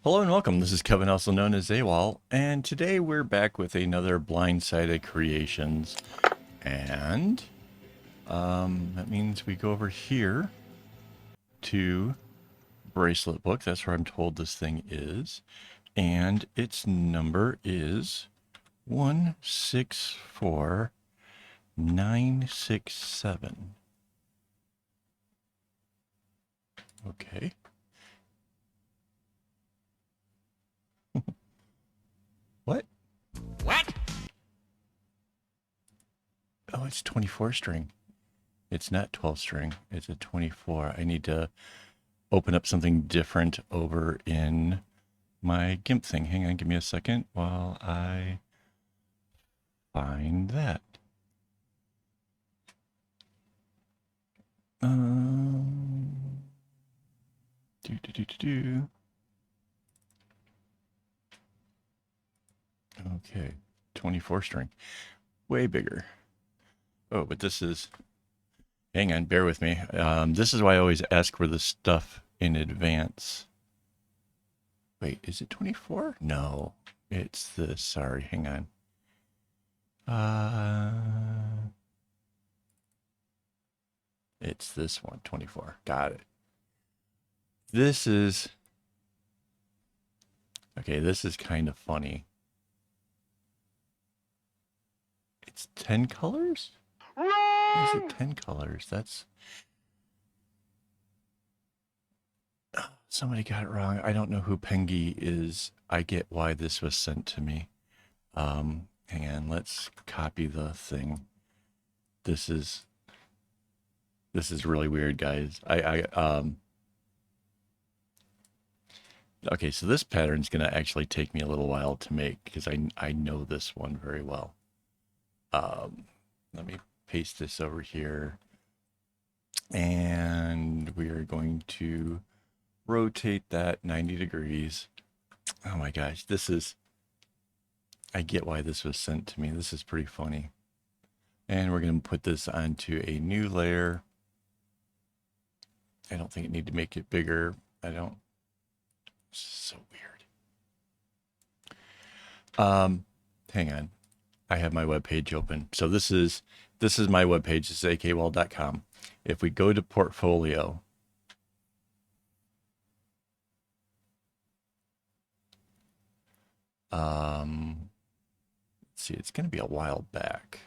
Hello and welcome. This is Kevin, also known as AWOL, and today we're back with another Blindsided Creations. And that means we go over here to Bracelet book. That's where I'm told this thing is. And its number is 164967. Okay. What? What? Oh, it's 24 string. It's not 12 string. It's a 24. I need to open up something different over in my GIMP thing. Hang on, give me a second while I find that. Do. Okay, 24 string. Way bigger. Oh, but this is... Hang on, bear with me. This is why I always ask for the stuff in advance. Wait, is it 24? No, it's this. Sorry, hang on. It's this one, 24. Got it. This is... Okay, this is kind of funny. It's 10 colors? Is it 10 colors? That's... Somebody got it wrong. I don't know who Pengi is. I get why this was sent to me. Hang on, let's copy the thing. This is really weird, guys. Okay, so this pattern's gonna actually take me a little while to make because I know this one very well. Let me paste this over here, and we are going to rotate that 90 degrees. Oh my gosh, I get why this was sent to me. This is pretty funny. And we're going to put this onto a new layer. I don't think it need to make it bigger. It's so weird. Hang on. I have my webpage open. So this is my webpage. This is akaawol.com. If we go to portfolio, let's see, it's going to be a while back.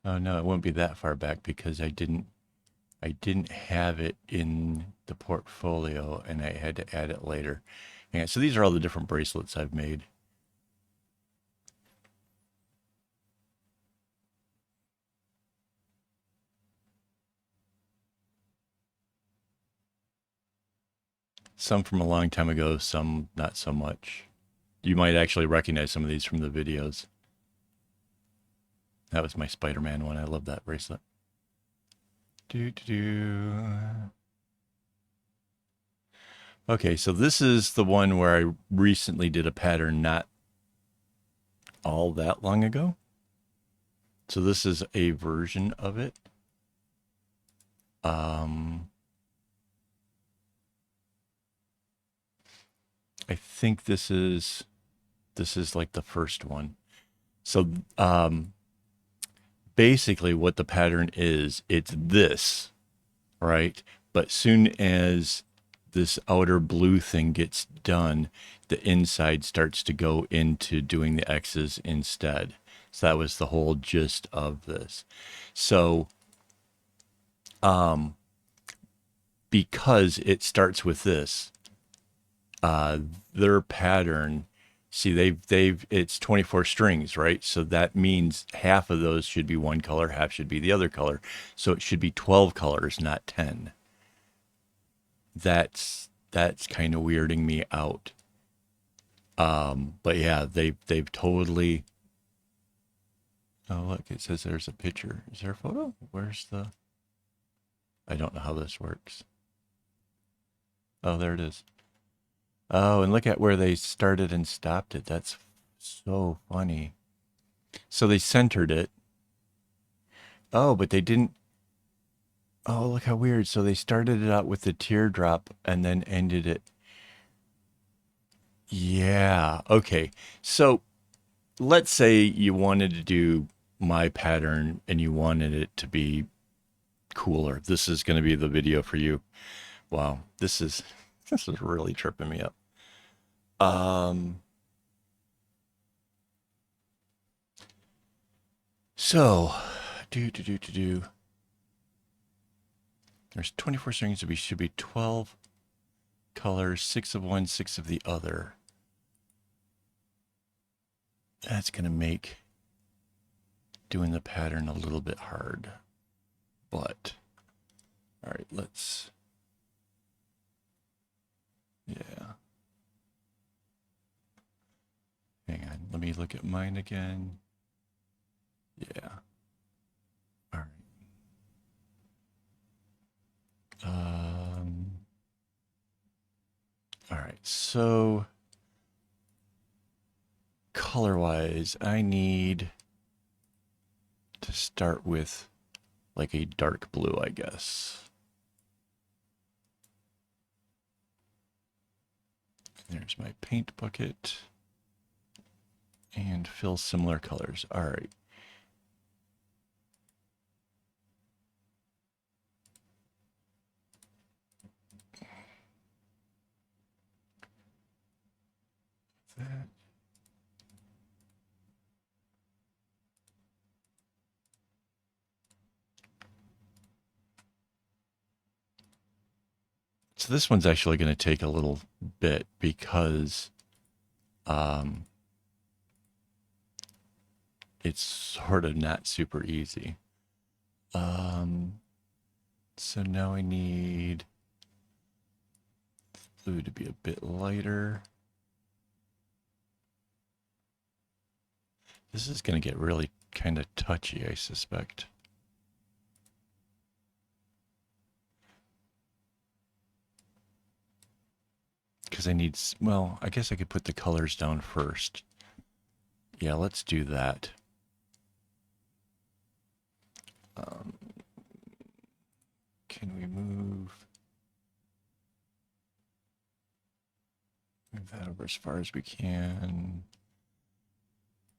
Oh no, it won't be that far back because I didn't have it in the portfolio and I had to add it later. And so these are all the different bracelets I've made. Some from a long time ago, some not so much. You might actually recognize some of these from the videos. That was my Spider-Man one. I love that bracelet. Okay, so this is the one where I recently did a pattern not all that long ago. So this is a version of it. I think this is like the first one. So basically what the pattern is, it's this, right? But soon as this outer blue thing gets done, the inside starts to go into doing the X's instead. So that was the whole gist of this. So because it starts with this, their pattern, see, it's 24 strings, right? So that means half of those should be one color, half should be the other color. So it should be 12 colors, not 10. That's kind of weirding me out. But yeah, they've totally... Oh, look, it says there's a picture. Is there a photo? Where's the... I don't know how this works. Oh, there it is. Oh, and look at where they started and stopped it. That's so funny. So they centered it. Oh, but they didn't. Oh, look how weird. So they started it out with the teardrop and then ended it. Yeah. Okay. So let's say you wanted to do my pattern and you wanted it to be cooler. This is going to be the video for you. Wow. This is really tripping me up. Um so do. There's 24 strings. Should be 12 colors, 6 of one, 6 of the other. That's going to make doing the pattern a little bit hard. But, all right, let's, yeah. Hang on, let me look at mine again. Yeah. All right. All right, so color-wise, I need to start with like a dark blue, I guess. There's my paint bucket. And fill similar colors. All right. That. So this one's actually going to take a little bit because it's sort of not super easy. So now I need blue to be a bit lighter. This is going to get really kind of touchy, I suspect. Because I need, well, I guess I could put the colors down first. Yeah, let's do that. Can we move that over as far as we can?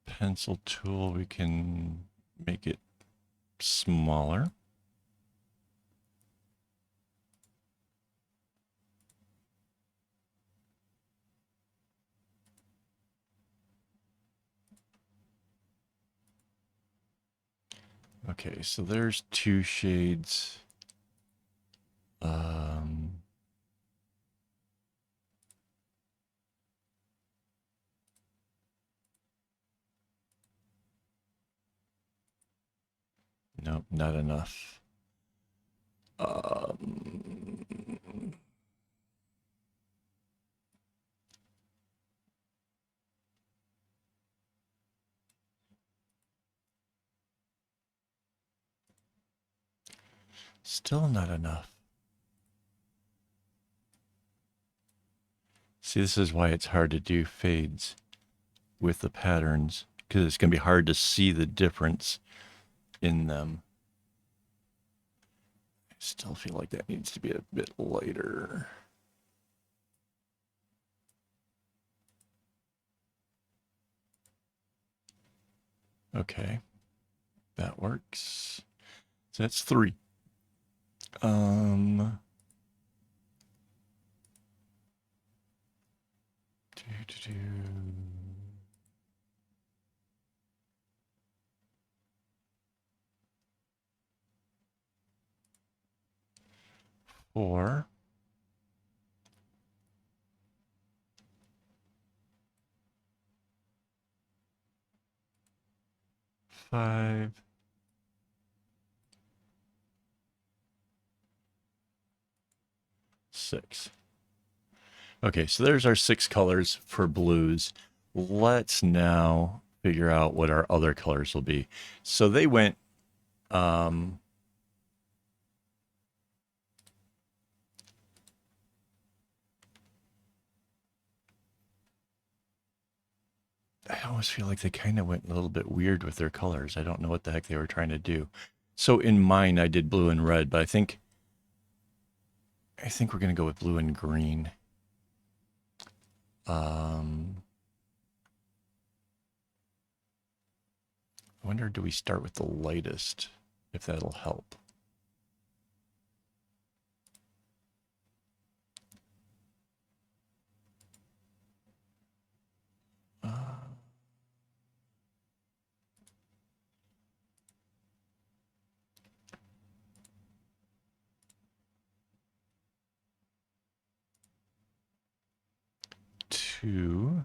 Pencil tool, we can make it smaller. Okay, so there's 2 shades. Nope, not enough. Still not enough. See, this is why it's hard to do fades with the patterns, because it's going to be hard to see the difference in them. I still feel like that needs to be a bit lighter. Okay, that works. So that's 3. Four. 5. 6. Okay, so there's our 6 colors for blues. Let's now figure out what our other colors will be. So they went I almost feel like they kind of went a little bit weird with their colors. I don't know what the heck they were trying to do. So in mine, I did blue and red, but I think we're going to go with blue and green. I wonder, do we start with the lightest, if that'll help? Two.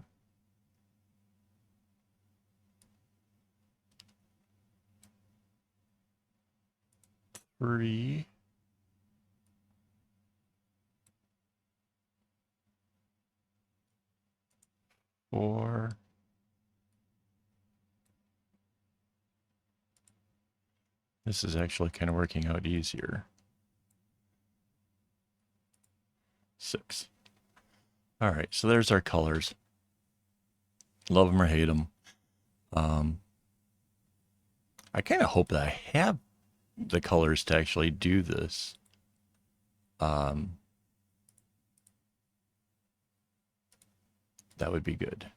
3. 4. This is actually kind of working out easier. 6. All right, so there's our colors. Love them or hate them. I kind of hope that I have the colors to actually do this. That would be good.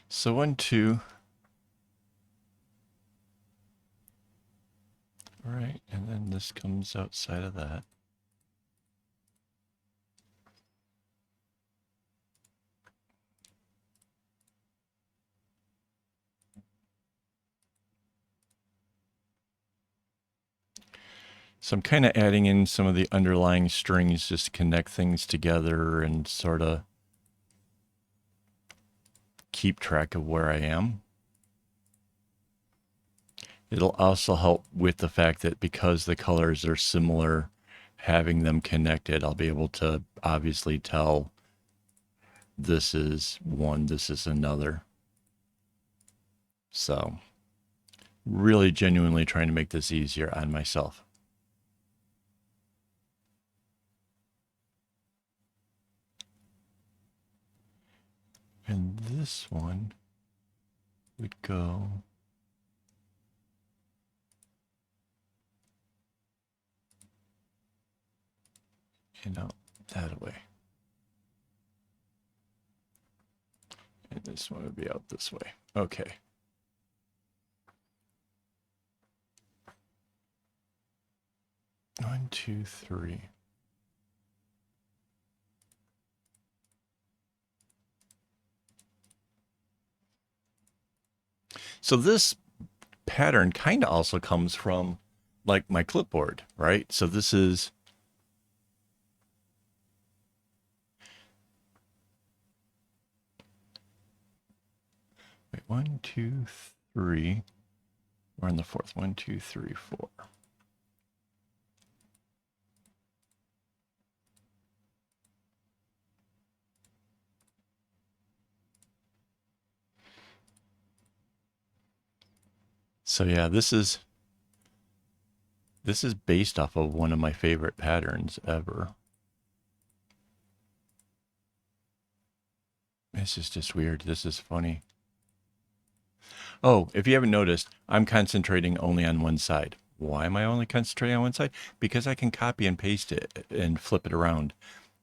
So 1, 2. Right, and then this comes outside of that. So I'm kind of adding in some of the underlying strings just to connect things together and sort of keep track of where I am. It'll also help with the fact that because the colors are similar, having them connected, I'll be able to obviously tell this is one, this is another. So really genuinely trying to make this easier on myself. And this one would go out that way. And this one would be out this way. Okay. One, two, three. So this pattern kind of also comes from like my clipboard, right? So this is wait, 1, 2, 3. We're on the fourth. 1, 2, 3, 4. So yeah, this is based off of one of my favorite patterns ever. This is just weird. This is funny. Oh, if you haven't noticed, I'm concentrating only on one side. Why am I only concentrating on one side? Because I can copy and paste it and flip it around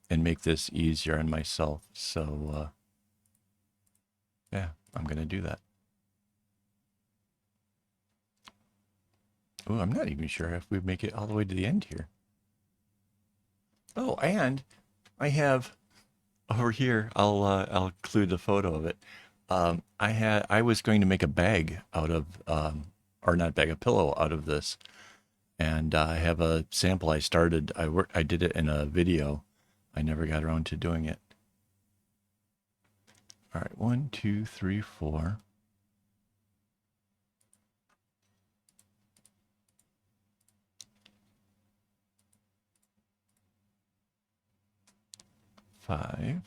and make this easier on myself. So, yeah, I'm going to do that. Oh, I'm not even sure if we make it all the way to the end here. Oh, and I have over here, I'll include the photo of it. I was going to make a bag out of, or not bag, a pillow out of this. And I have a sample I started. I did it in a video. I never got around to doing it. All right, 1, 2, 3, 4. Five.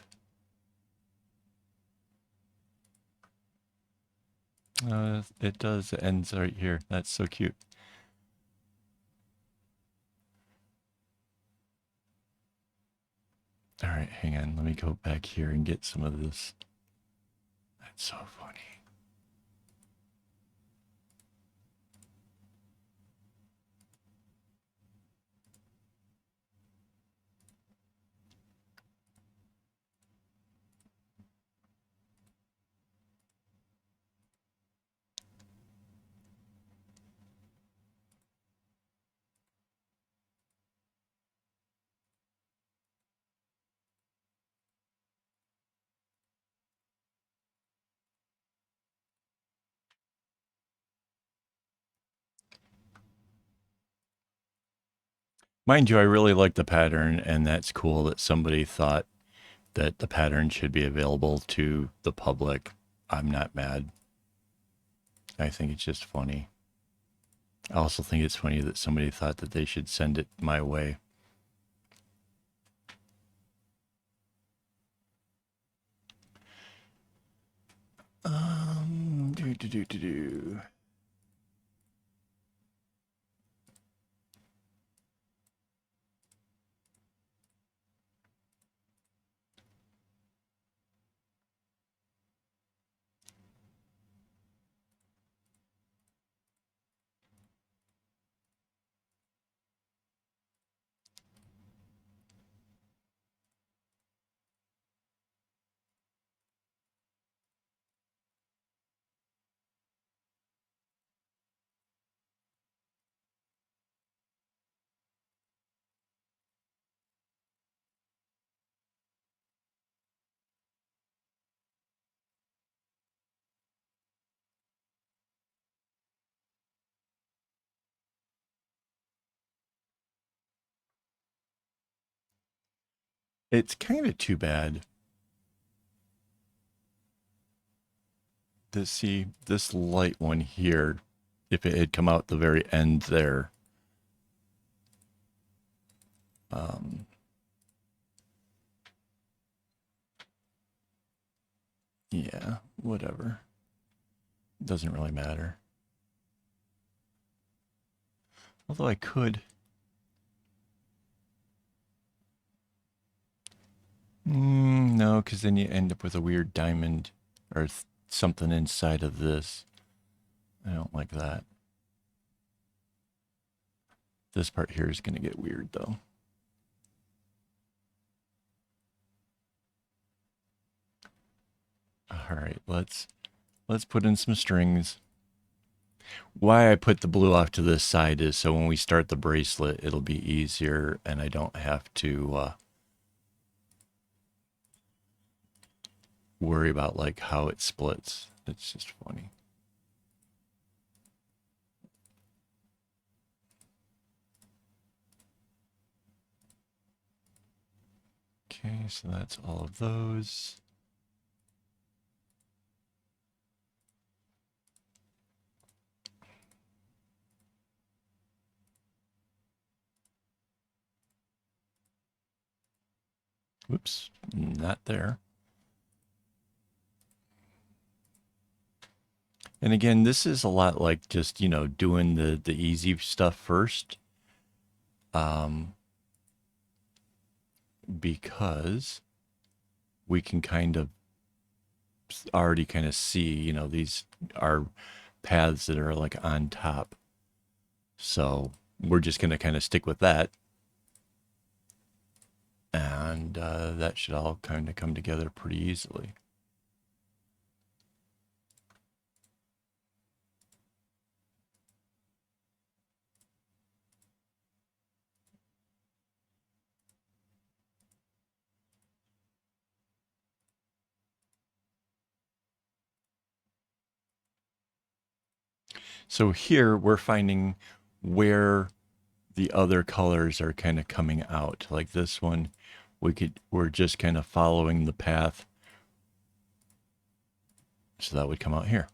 It does. It ends right here. That's so cute. All right, hang on. Let me go back here and get some of this. That's so funny. Mind you, I really like the pattern, and that's cool that somebody thought that the pattern should be available to the public. I'm not mad. I think it's just funny. I also think it's funny that somebody thought that they should send it my way. Do. It's kind of too bad to see this light one here. If it had come out the very end there. Yeah, whatever. Doesn't really matter. Although I could. No, because then you end up with a weird diamond or something inside of this. I don't like that. This part here is going to get weird, though. All right, let's put in some strings. Why I put the blue off to this side is so when we start the bracelet, it'll be easier, and I don't have to worry about like how it splits. It's just funny. Okay, so that's all of those. Whoops, not there. And again, this is a lot like just, you know, doing the easy stuff first. Because we can kind of already kind of see, you know, these are paths that are like on top. So we're just going to kind of stick with that. And that should all kind of come together pretty easily. So here we're finding where the other colors are kind of coming out. Like this one, we're just kind of following the path. So that would come out here.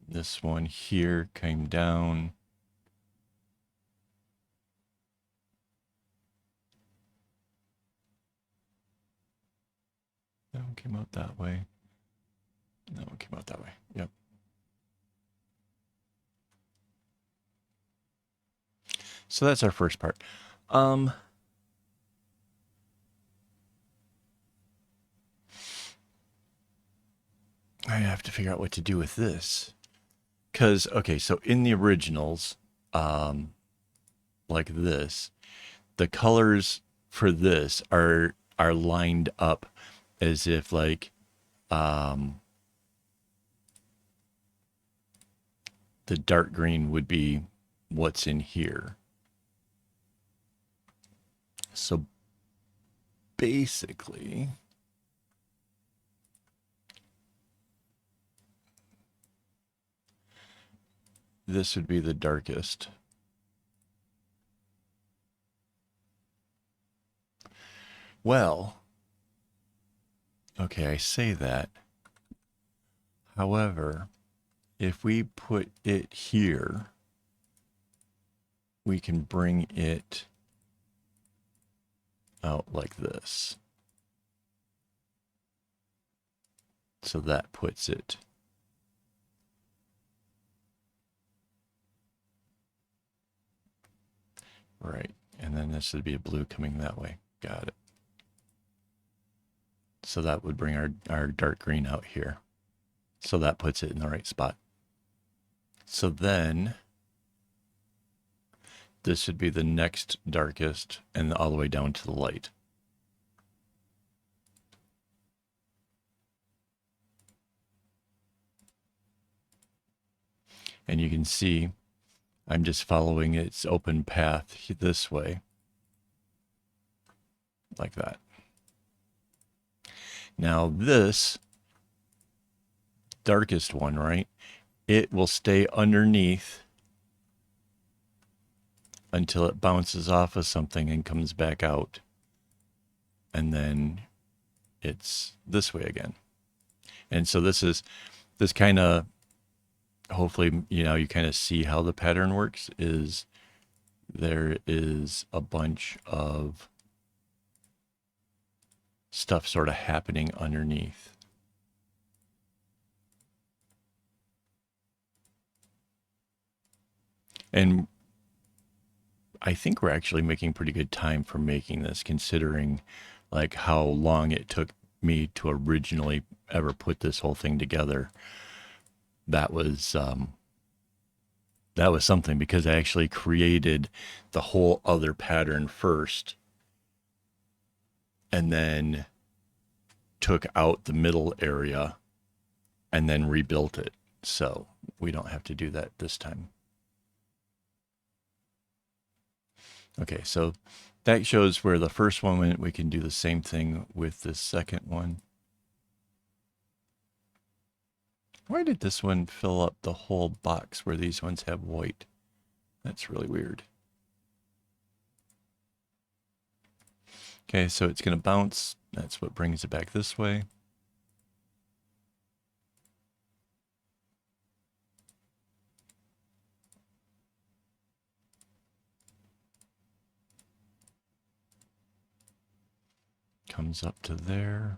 This one here came down. That one came out that way. That one came out that way. Yep. So that's our first part. I have to figure out what to do with this. Because, okay, so in the originals, like this, the colors for this are lined up as if like the dark green would be what's in here. So basically, this would be the darkest. Well, okay, I say that. However, if we put it here, we can bring it out like this. So that puts it right. And then this would be a blue coming that way. Got it. So that would bring our dark green out here. So that puts it in the right spot. So then this would be the next darkest and all the way down to the light. And you can see I'm just following its open path this way, like that. Now this darkest one, right? It will stay underneath until it bounces off of something and comes back out. And then it's this way again. And so this kind of, hopefully, you know, you kind of see how the pattern works. Is there is a bunch of stuff sort of happening underneath. And I think we're actually making pretty good time for making this, considering like how long it took me to originally ever put this whole thing together. That was something, because I actually created the whole other pattern first and then took out the middle area and then rebuilt it. So we don't have to do that this time. Okay, so that shows where the first one went. We can do the same thing with the second one. Why did this one fill up the whole box where these ones have white? That's really weird. Okay, so it's going to bounce. That's what brings it back this way. Comes up to there.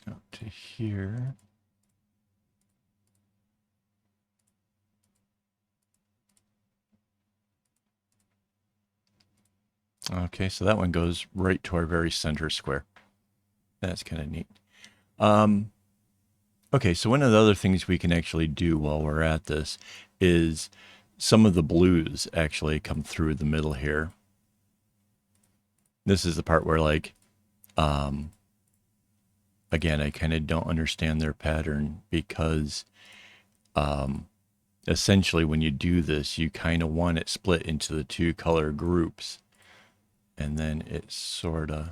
Up to here. Okay, so that one goes right to our very center square. That's kind of neat. Okay, so one of the other things we can actually do while we're at this is some of the blues actually come through the middle here. This is the part where, like, again, I kind of don't understand their pattern, because essentially when you do this, you kind of want it split into the two color groups. And then it's sort of,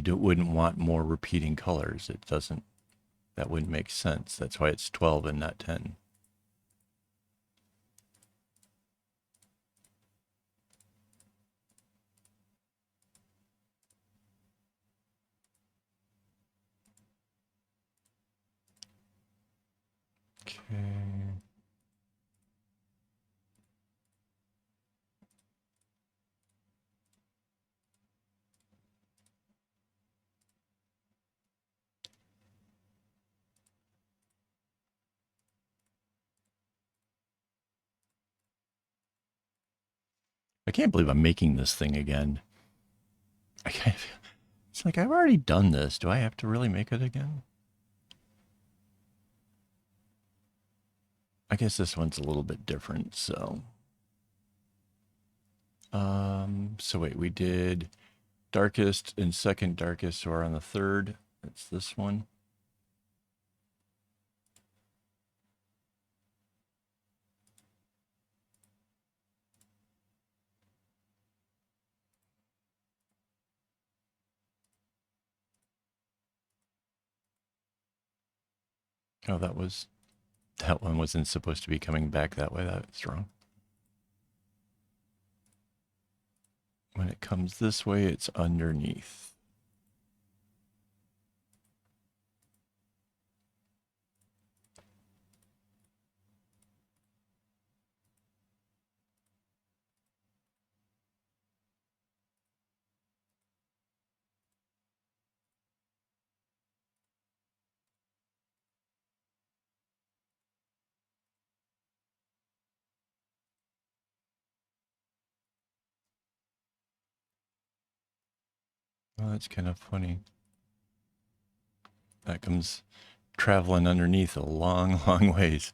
wouldn't want more repeating colors. It doesn't, that wouldn't make sense. That's why it's 12 and not 10. Okay. I can't believe I'm making this thing again. It's like I've already done this. Do I have to really make it again? I guess this one's a little bit different, so. So wait, we did darkest and second darkest, so we're on the third. It's this one. Oh, that one wasn't supposed to be coming back that way. That's wrong. When it comes this way, it's underneath. Oh, that's kind of funny. That comes traveling underneath a long, long ways.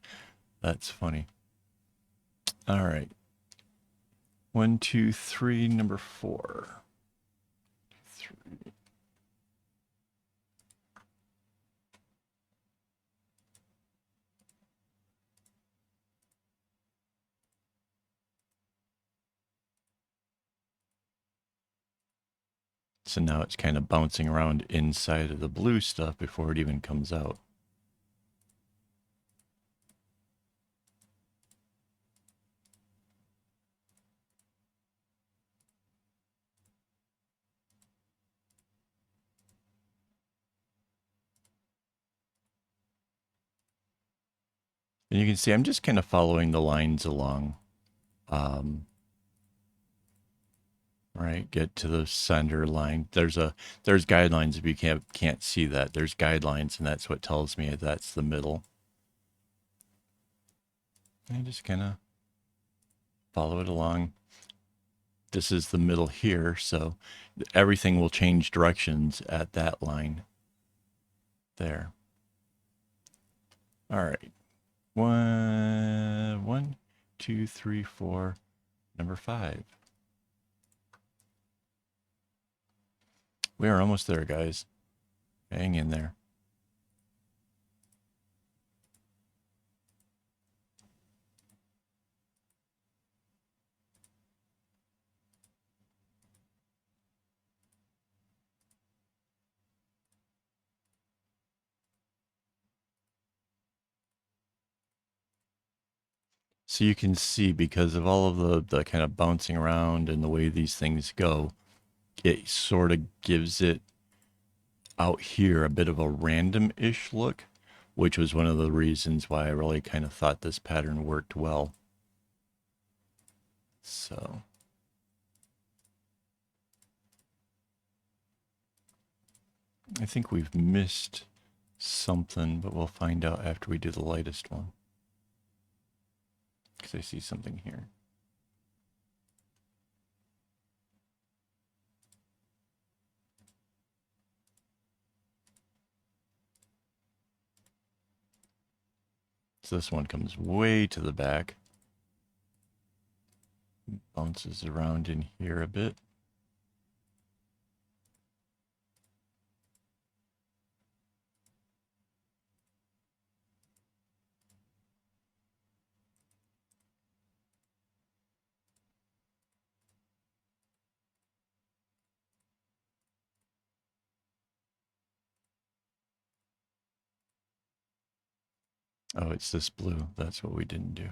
That's funny. All right. 1, 2, 3, number 4. 3. So now it's kind of bouncing around inside of the blue stuff before it even comes out. And you can see I'm just kind of following the lines along. Right, get to the center line. There's guidelines if you can't see that. There's guidelines, and that's what tells me that's the middle. And just kind of follow it along. This is the middle here, so everything will change directions at that line there. All right. 1, 2, 3, 4, number 5. We are almost there, guys. Hang in there. So you can see, because of all of the kind of bouncing around and the way these things go, it sort of gives it out here a bit of a random-ish look, which was one of the reasons why I really kind of thought this pattern worked well. So I think we've missed something, but we'll find out after we do the lightest one. Because I see something here. So this one comes way to the back. Bounces around in here a bit. Oh, it's this blue. That's what we didn't do.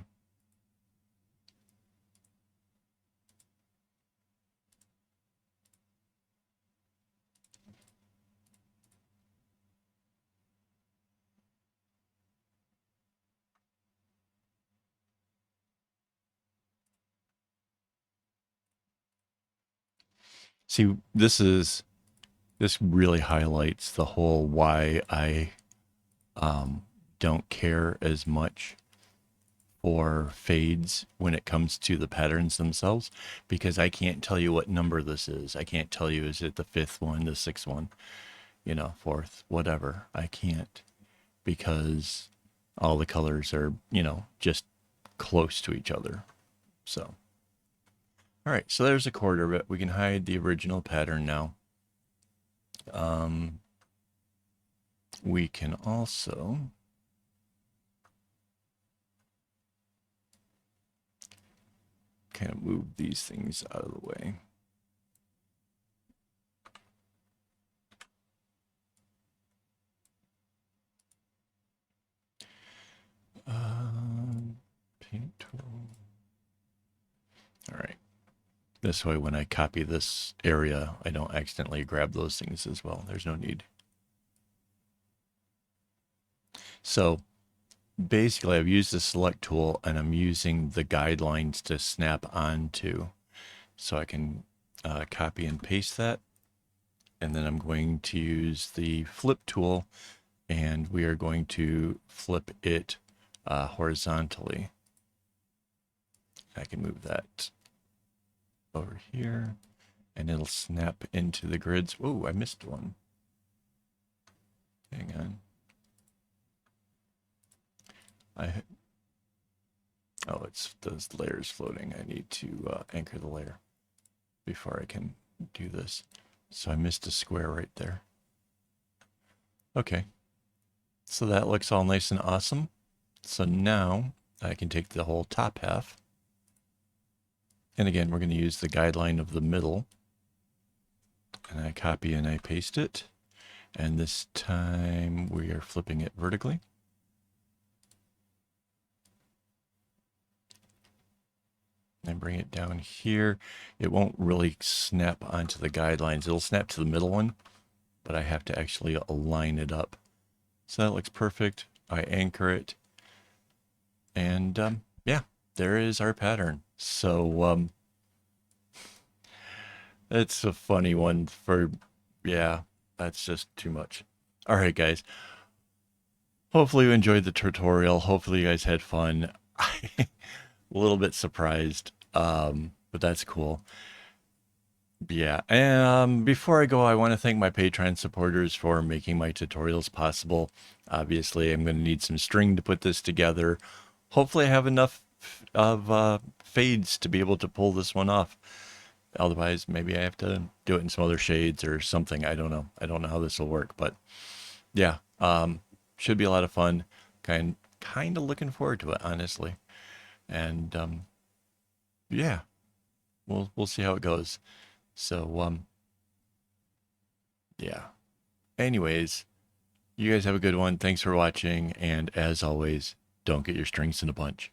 See, this really highlights the whole why I don't care as much for fades when it comes to the patterns themselves, because I can't tell you what number this is. I can't tell you, is it the fifth one, the sixth one, you know, fourth, whatever. I can't, because all the colors are, you know, just close to each other. So, all right, so there's a quarter of it. We can hide the original pattern now. We can also kind of move these things out of the way. Paint tool. All right. This way, when I copy this area, I don't accidentally grab those things as well. There's no need. So basically, I've used the select tool and I'm using the guidelines to snap onto. So I can copy and paste that. And then I'm going to use the flip tool and we are going to flip it horizontally. I can move that over here and it'll snap into the grids. Oh, I missed one. Hang on. Oh, it's those layers floating. I need to anchor the layer before I can do this. So I missed a square right there. Okay. So that looks all nice and awesome. So now I can take the whole top half. And again, we're going to use the guideline of the middle. And I copy and I paste it. And this time we are flipping it vertically. And bring it down here. It won't really snap onto the guidelines. It'll snap to the middle one, but I have to actually align it up. So that looks perfect. I anchor it. And yeah, there is our pattern. So it's a funny one for, yeah, that's just too much. All right, guys. Hopefully you enjoyed the tutorial. Hopefully you guys had fun. A little bit surprised, but that's cool. Yeah, and before I go, I want to thank my Patreon supporters for making my tutorials possible. Obviously, I'm going to need some string to put this together. Hopefully I have enough of fades to be able to pull this one off. Otherwise, maybe I have to do it in some other shades or something. I don't know. I don't know how this will work, but yeah, should be a lot of fun. Kind of looking forward to it, honestly. And yeah, we'll see how it goes. So yeah. Anyways, you guys have a good one. Thanks for watching, and as always, don't get your strings in a bunch.